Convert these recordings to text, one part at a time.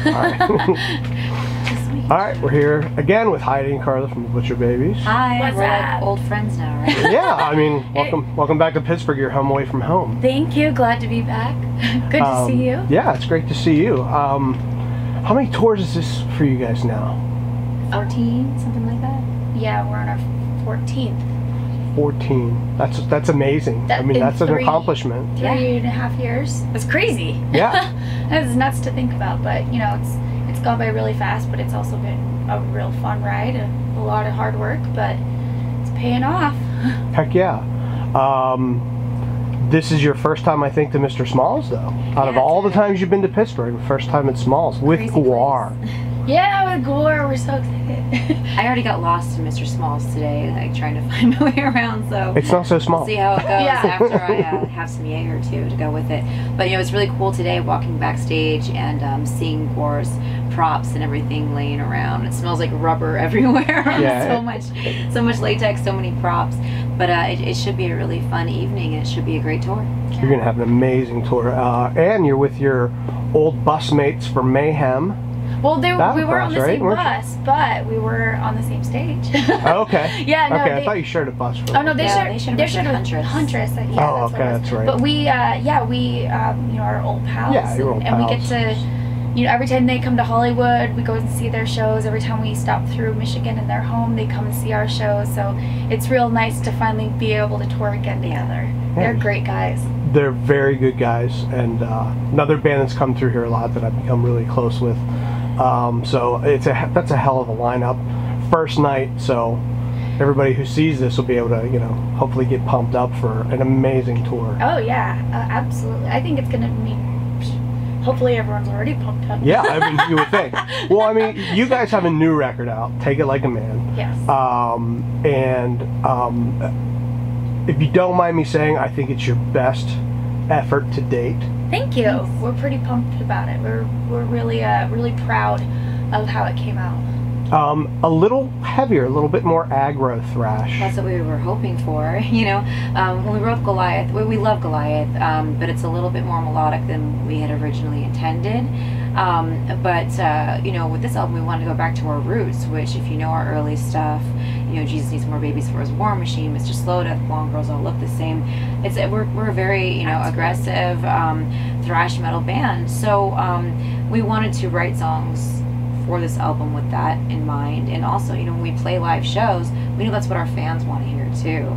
All right, we're here again with Heidi and Carla from the Butcher Babies. Hi, What's we're up? like old friends now, right? Yeah, I mean, welcome back to Pittsburgh. You're home away from home. Thank you. Glad to be back. Good to see you. Yeah, it's great to see you. How many tours is this for you guys now? 14, something like that. Yeah, we're on our 14th. 14. That's amazing. I mean, that's an accomplishment. 3.5 years. It's crazy. Yeah. It's nuts to think about, but you know, it's gone by really fast, but it's also been a real fun ride, a lot of hard work, but it's paying off. Heck yeah. This is your first time, I think, to Mr. Smalls, though. Out of all the times you've been to Pittsburgh, first time at Smalls with Gwar. Yeah, with Gwar, we're so excited. I already got lost in Mr. Smalls today, like trying to find my way around. So it's not so small. We'll see how it goes after I have some Jaeger too to go with it. But you know, it's really cool today walking backstage and seeing Gwar's props and everything laying around. It smells like rubber everywhere. Yeah, so much latex, so many props. But it should be a really fun evening, and it should be a great tour. You're gonna have an amazing tour, and you're with your old bus mates for Mayhem. Well, we were on the same bus, but we were on the same stage. Oh, okay. Yeah, no. Okay, I thought you shared a bus. Oh no, they shared Huntress. Yeah, oh, okay, that's right. But we, you know, our old pals. Yeah, your old pals. And we get to, you know, every time they come to Hollywood, we go and see their shows. Every time we stop through Michigan in their home, they come and see our shows. So it's real nice to finally be able to tour again together. Yeah. They're great guys. They're very good guys, and another band that's come through here a lot that I've become really close with. So that's a hell of a lineup. First night, so everybody who sees this will be able to, you know, hopefully get pumped up for an amazing tour. Oh yeah, absolutely. I think it's gonna be. Hopefully everyone's already pumped up. Yeah, I mean, you would think. Well, I mean, you guys have a new record out, Take It Like a Man. Yes. If you don't mind me saying, I think it's your best effort to date. Thank you. Thanks. We're pretty pumped about it. We're really really proud of how it came out. A little heavier, a little bit more aggro thrash. That's what we were hoping for. You know, when we wrote Goliath, we love Goliath, but it's a little bit more melodic than we had originally intended. You know, with this album, we wanted to go back to our roots, which, if you know our early stuff, you know, Jesus Needs More Babies for His War Machine, Mr. Slow Death, Blonde Girls All Look the Same. We're a very, you know, aggressive thrash metal band. So we wanted to write songs for this album with that in mind, and also, you know, when we play live shows, we know that's what our fans want to hear too.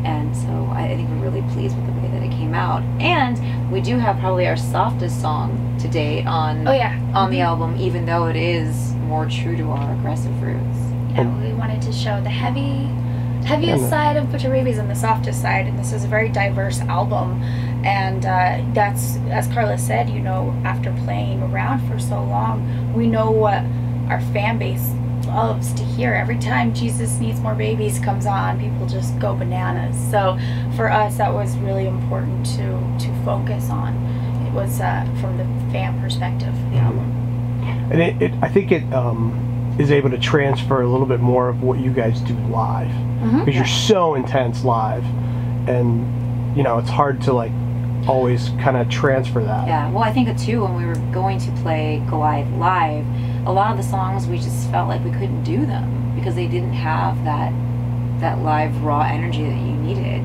And so I think we're really pleased with the way that it came out. And we do have probably our softest song to date on the album, even though it is more true to our aggressive roots. Yeah, we wanted to show the heaviest side of Butcher Babies and the softest side, and this is a very diverse album. And that's, as Carla said, you know, after playing around for so long, we know what our fan base loves to hear. Every time Jesus Needs More Babies comes on, people just go bananas. So for us, that was really important to focus on. It was from the fan perspective, the album. And I think it is able to transfer a little bit more of what you guys do live, because you're so intense live, and you know, it's hard to like always kind of transfer that. Yeah, well, I think too, when we were going to play Goliath live, a lot of the songs we just felt like we couldn't do them because they didn't have that live raw energy that you needed,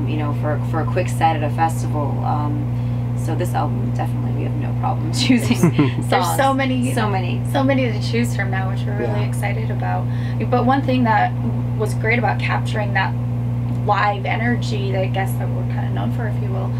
you know, for a quick set at a festival. So this album, definitely, we have no problem choosing songs. There's so many to choose from now, which we're really excited about. But one thing that was great about capturing that live energy, that I guess that we're kind of known for, if you will,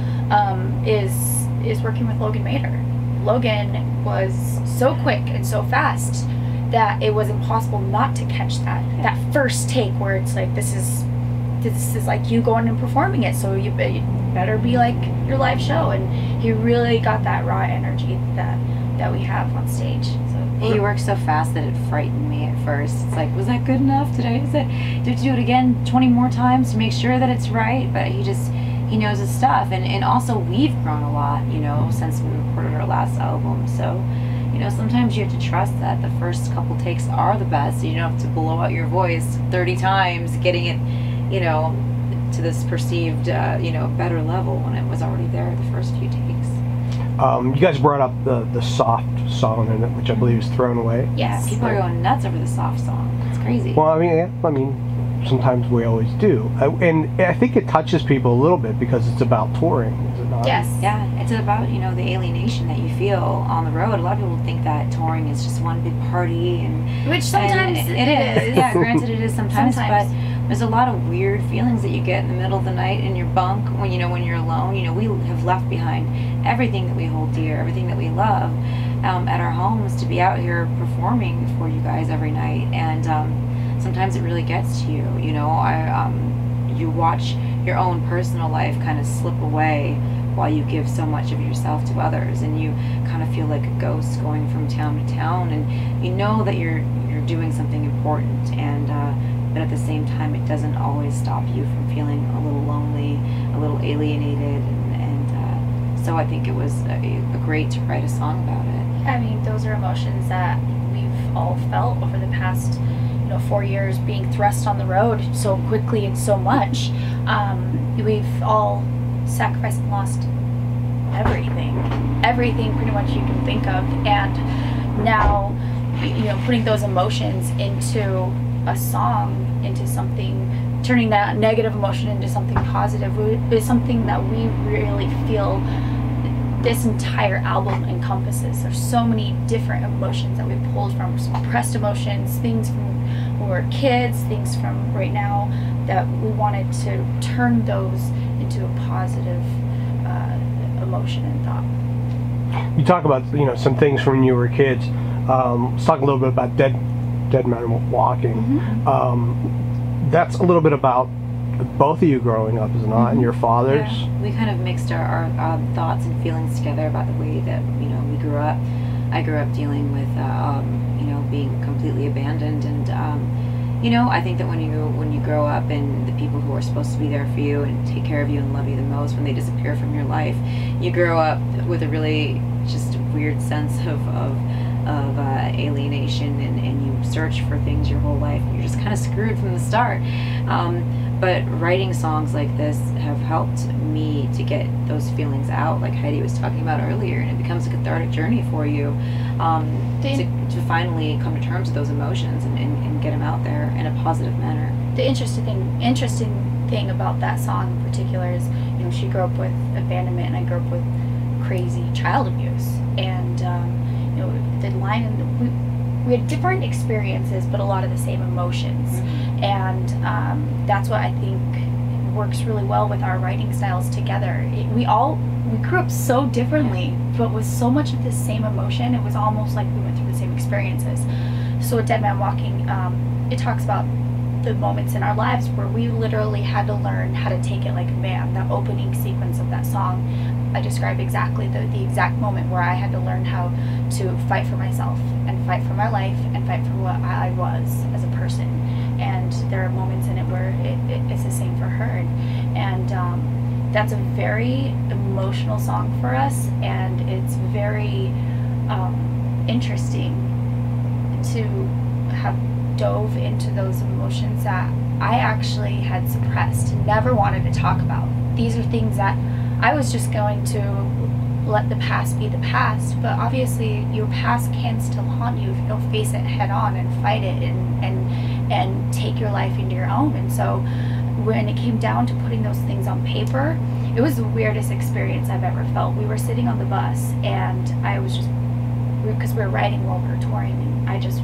is working with Logan Mader. Logan was so quick and so fast that it was impossible not to catch that first take where it's like, this is like you going and performing it, so you better be like your live show. And he really got that raw energy that we have on stage. So he works so fast that it frightened me at first. It's like, was that good enough? Do I have to do it again 20 more times to make sure that it's right? But he knows his stuff. And also, we've grown a lot, you know, since we recorded our last album. So, you know, sometimes you have to trust that the first couple takes are the best. You don't have to blow out your voice 30 times getting it, you know, to this perceived, you know, better level when it was already there the first few takes. You guys brought up the soft song in it, which I believe is Thrown Away. Yes, people are going nuts over the soft song. It's crazy. Well, I mean, sometimes we always do, and I think it touches people a little bit because it's about touring, is it not? Yes. Yeah, it's about, you know, the alienation that you feel on the road. A lot of people think that touring is just one big party, and which sometimes it is. Yeah, granted it is sometimes, but there's a lot of weird feelings that you get in the middle of the night in your bunk when you're alone. You know, we have left behind everything that we hold dear, everything that we love, at our homes to be out here performing for you guys every night, and sometimes it really gets to you. You know, you watch your own personal life kind of slip away while you give so much of yourself to others, and you kind of feel like a ghost going from town to town, and you know that you're doing something important, and but at the same time it doesn't always stop you from feeling a little lonely, a little alienated, and so I think it was a great to write a song about it. I mean, those are emotions that we've all felt over the past 4 years, being thrust on the road so quickly and so much. We've all sacrificed and lost everything pretty much you can think of, and now putting those emotions into a song, into something, turning that negative emotion into something positive is something that we really feel this entire album encompasses. There's so many different emotions that we pulled from, suppressed emotions, things from when we were kids, things from right now, that we wanted to turn those into a positive emotion and thought. You talk about some things from when you were kids. Let's talk a little bit about Dead Man Walking. Mm-hmm. That's a little bit about both of you growing up, is it not? And your fathers. Yeah. We kind of mixed our thoughts and feelings together about the way that we grew up. I grew up dealing with being completely abandoned, and I think that when you grow up and the people who are supposed to be there for you and take care of you and love you the most, when they disappear from your life, you grow up with a really just weird sense of alienation, and you search for things your whole life, and you're just kind of screwed from the start. But writing songs like this have helped me to get those feelings out, like Heidi was talking about earlier, and it becomes a cathartic journey for you to finally come to terms with those emotions and get them out there in a positive manner. The interesting thing about that song in particular is, she grew up with abandonment, and I grew up with crazy child abuse, and the line, and we had different experiences, but a lot of the same emotions. Mm-hmm. And that's what I think works really well with our writing styles together. We grew up so differently, but with so much of the same emotion. It was almost like we went through the same experiences. So with Dead Man Walking, it talks about the moments in our lives where we literally had to learn how to take it like a man. The opening sequence of that song, I describe exactly the exact moment where I had to learn how to fight for myself and fight for my life and fight for what I was as a person. And there are moments in it where it's the same for her. And that's a very emotional song for us, and it's very interesting to have dove into those emotions that I actually had suppressed and never wanted to talk about. These are things that I was just going to let the past be the past, but obviously your past can still haunt you if you don't face it head on and fight it and take your life into your own. And so when it came down to putting those things on paper, it was the weirdest experience I've ever felt. We were sitting on the bus, and I was just, because we were writing while we were touring, and I just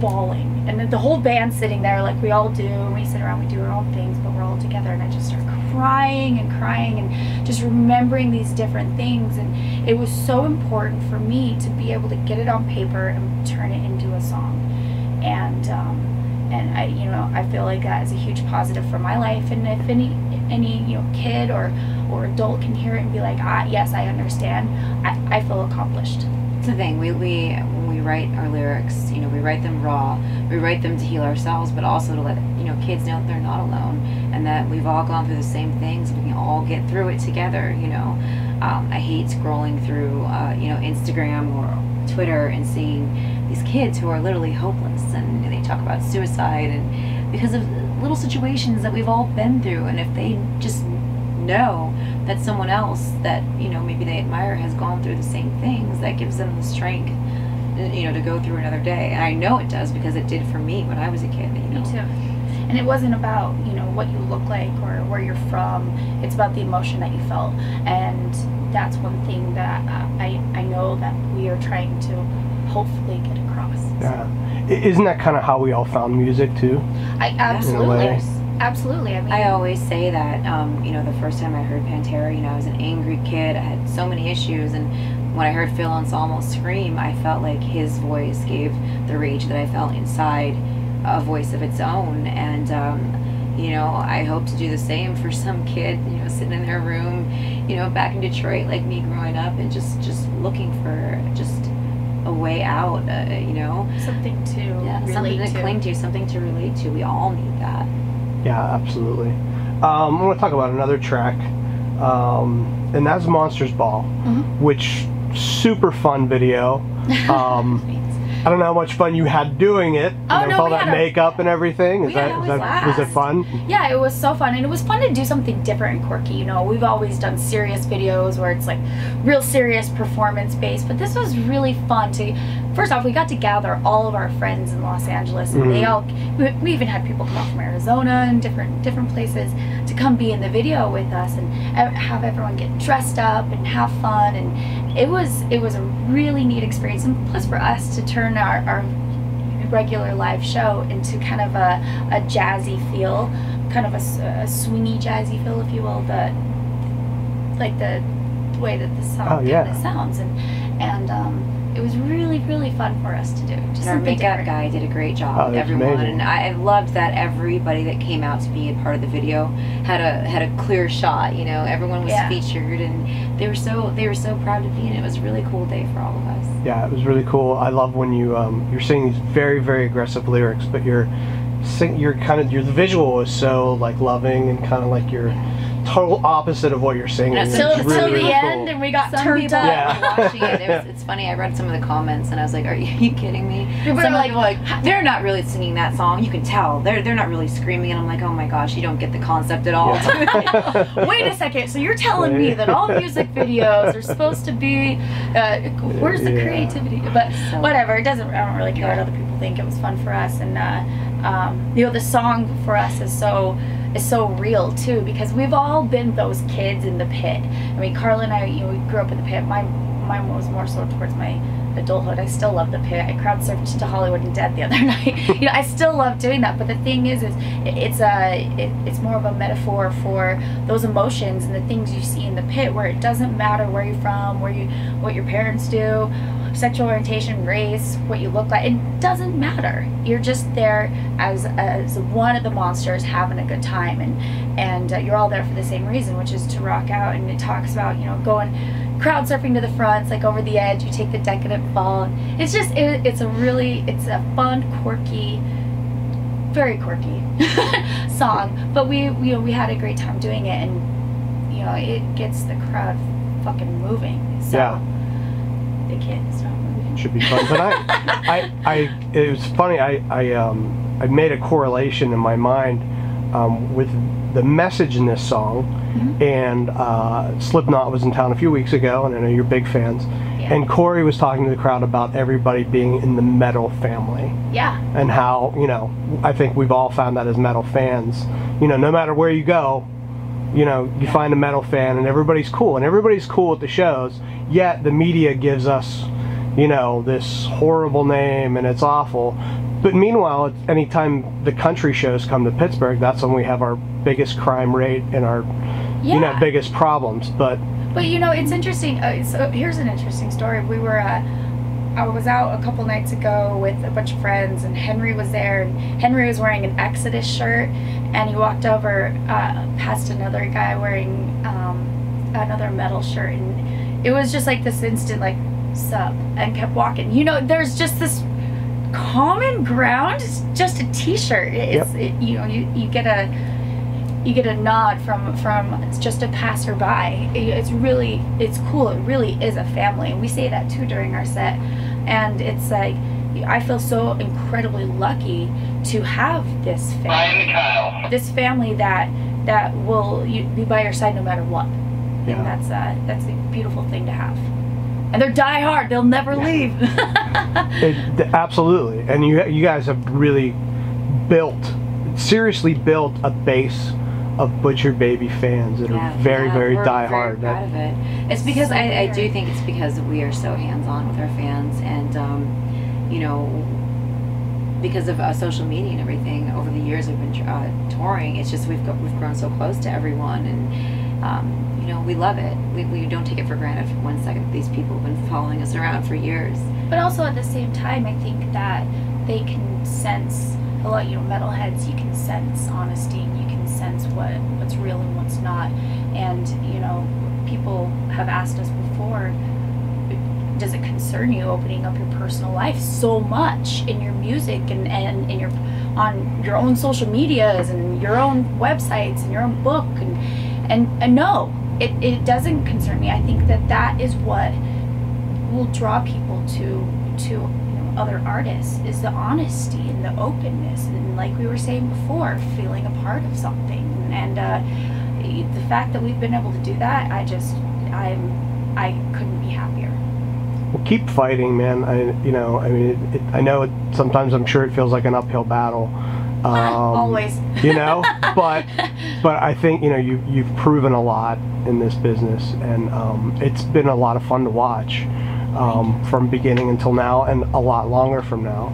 bawling, and the whole band sitting there like we all do, and we sit around, we do our own things, but we're all together, and I just start crying and just remembering these different things. And it was so important for me to be able to get it on paper and turn it into a song. And I feel like that is a huge positive for my life. And if any kid or adult can hear it and be like, yes, I understand, I feel accomplished. It's the thing, when we write our lyrics, we write them raw. We write them to heal ourselves, but also to let kids know that they're not alone, and that we've all gone through the same things. We can all get through it together. I hate scrolling through Instagram or Twitter and seeing these kids who are literally hopeless, and they talk about suicide, and because of little situations that we've all been through. And if they just know that someone else that, you know, maybe they admire has gone through the same things, that gives them the strength, you know, to go through another day. And I know it does because it did for me when I was a kid, you know. Me too. And it wasn't about, you know, what you look like or where you're from. It's about the emotion that you felt. And that's one thing that I know that we are trying to hopefully get across. Yeah. Isn't that kind of how we all found music too? Absolutely. Absolutely. I mean, I always say that, you know, the first time I heard Pantera, you know, I was an angry kid. I had so many issues, and when I heard Phil Anselmo scream, I felt like his voice gave the rage that I felt inside a voice of its own. And you know, I hope to do the same for some kid, you know, sitting in their room, you know, back in Detroit like me growing up, and just looking for just a way out, you know, something to something to cling to, something to relate to. We all need that. Yeah, absolutely. I want to talk about another track, and that's Monsters Ball, which super fun video. I don't know how much fun you had doing it. Oh, with all that makeup and everything. Was it fun? Yeah, it was so fun, and it was fun to do something different and quirky. You know, we've always done serious videos where it's like real serious performance based, but this was really fun to. First off, we got to gather all of our friends in Los Angeles, and they all. We even had people come out from Arizona and different places to come be in the video with us and have everyone get dressed up and have fun, and it was a really neat experience. And plus, for us to turn our regular live show into kind of a jazzy feel, kind of a swingy jazzy feel, if you will, the way that the song sounds, and it was really fun for us to do. Just our makeup guy did a great job with everyone, amazing. And I loved that everybody that came out to be a part of the video had a clear shot. You know, everyone was featured, and they were so proud to be in it. It was a really cool day for all of us. Yeah, it was really cool. I love when you're singing these very aggressive lyrics, but the visual is so like loving and kind of like your total opposite of what you're singing. Until the end, and we got turned up. Yeah. Watching it, it's funny. I read some of the comments, and I was like, "Are you kidding me?" Some like, they're not really singing that song. You can tell they're not really screaming, and I'm like, "Oh my gosh, you don't get the concept at all." Yeah. Wait a second. So you're telling me that all music videos are supposed to be? Where's the creativity? But whatever. I don't really care what other people think. It was fun for us, and you know, the song for us is so real too, because we've all been those kids in the pit. I mean, Carla and I, you know, we grew up in the pit. Mine was more so towards my adulthood. I still love the pit. I crowd surfed to Hollywood and Dead the other night. You know, I still love doing that. But the thing is it's more of a metaphor for those emotions and the things you see in the pit, where it doesn't matter where you're from, what your parents do, sexual orientation, race, what you look like. It doesn't matter. You're just there as one of the monsters having a good time, and you're all there for the same reason, which is to rock out. And it talks about, you know, going crowd surfing to the front. It's like over the edge, you take the decadent fall. It's just it's a fun, quirky, very quirky song. But we had a great time doing it, and you know, it gets the crowd fucking moving. So they can't stop moving. Should be fun. But it was funny. I made a correlation in my mind with the message in this song. And Slipknot was in town a few weeks ago, and I know you're big fans. Yeah. And Corey was talking to the crowd about everybody being in the metal family. Yeah. And how, you know, I think we've all found that as metal fans. You know, no matter where you go, you know, you find a metal fan, and everybody's cool. And everybody's cool at the shows, yet the media gives us, you know, this horrible name, and it's awful. But meanwhile, anytime the country shows come to Pittsburgh, that's when we have our biggest crime rate and our you know, biggest problems. But you know, it's interesting. So here's an interesting story. I was out a couple nights ago with a bunch of friends, and Henry was there, and Henry was wearing an Exodus shirt, and he walked over past another guy wearing another metal shirt, and it was just like this instant like sup, and kept walking. You know, there's just this common ground. It's just a t-shirt. You know, you get a nod from just a passerby. It's cool. It really is a family, and we say that too during our set. And it's like, I feel so incredibly lucky to have this family that that will be by your side no matter what. Yeah. And that's a beautiful thing to have. And they're die hard. They'll never leave. Absolutely. And you guys have really seriously built a base of Butcher Baby fans that are very die hard. We're proud of it. It's because I do think it's because we are so hands-on with our fans, and you know, because of social media and everything. Over the years we've been touring. It's just we've grown so close to everyone, and you know, we love it. We don't take it for granted for 1 second that these people have been following us around for years. But also at the same time, I think that they can sense a lot. You know, metalheads, you can sense honesty, and you can sense what's real and what's not. And you know, people have asked us before, does it concern you opening up your personal life so much in your music and in your on your own social medias and your own websites and your own book? And no, it doesn't concern me. I think that is what will draw people to you know, other artists, is the honesty and the openness, and like we were saying before, feeling a part of something. And the fact that we've been able to do that, I couldn't be happier. Well, keep fighting, man. I know sometimes I'm sure it feels like an uphill battle. Always. You know, but I think, you know, you've proven a lot in this business, and it's been a lot of fun to watch from beginning until now, and a lot longer from now.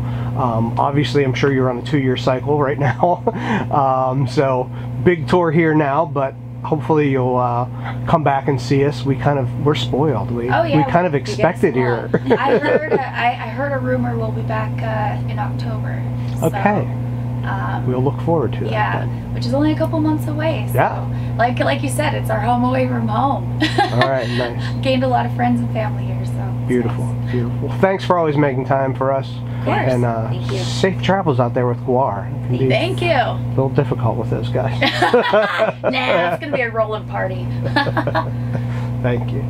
Obviously, I'm sure you're on a 2-year cycle right now, so big tour here now, but hopefully you'll come back and see us. We're spoiled. We kind of expected here. I heard a rumor we'll be back in October. So, okay. We'll look forward to that. Yeah, then. Which is only a couple months away. So, yeah. Like you said, it's our home away from home. All right, nice. Gained a lot of friends and family here, so. Beautiful, nice. Beautiful. Thanks for always making time for us. Of course. And Thank you. safe travels out there with Gwar. Thank you. A little difficult with those guys. Nah, it's gonna be a rolling party. Thank you.